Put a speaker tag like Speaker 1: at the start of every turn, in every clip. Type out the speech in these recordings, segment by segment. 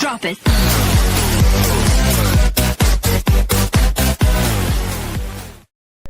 Speaker 1: Drop it.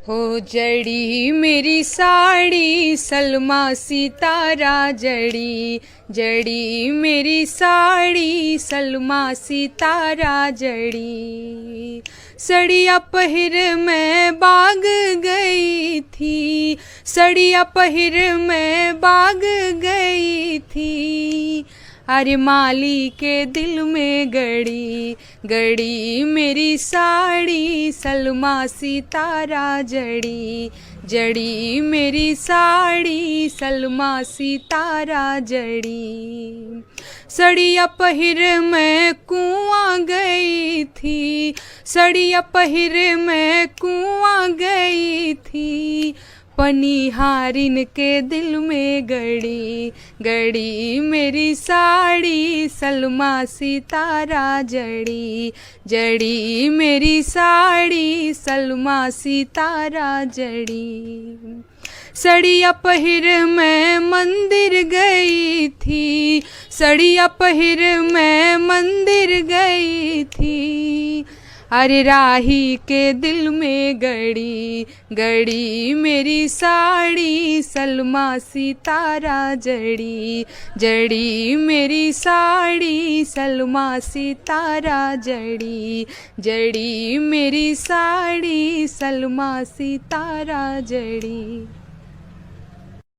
Speaker 2: हो जड़ी मेरी साड़ी सलमा सितारा जड़ी, जड़ी मेरी साड़ी सलमा सितारा जड़ी। सड़िया पहिर मैं बाग गई थी, सड़िया पहिर मैं बाग गई थी। अरे माली के दिल में गड़ी, गड़ी मेरी साड़ी सलमा सितारा जड़ी, जड़ी मेरी साड़ी सलमा सितारा जड़ी। सड़िया पहिर मैं कुआं गई थी, सड़िया पहिर मैं कुआं गई थी। पनिहारिन के दिल में गड़ी, गड़ी मेरी साड़ी सलमा सितारा जड़ी, जड़ी मेरी साड़ी सलमा सितारा जड़ी। सड़िया पहिर मैं मंदिर गई थी, सड़िया पहिर मैं मंदिर गई थी। अरे राही के दिल में गड़ी, गड़ी मेरी साड़ी सलमा सितारा जड़ी, जड़ी मेरी साड़ी सलमा सितारा जड़ी, जड़ी मेरी साड़ी सलमा सितारा जड़ी।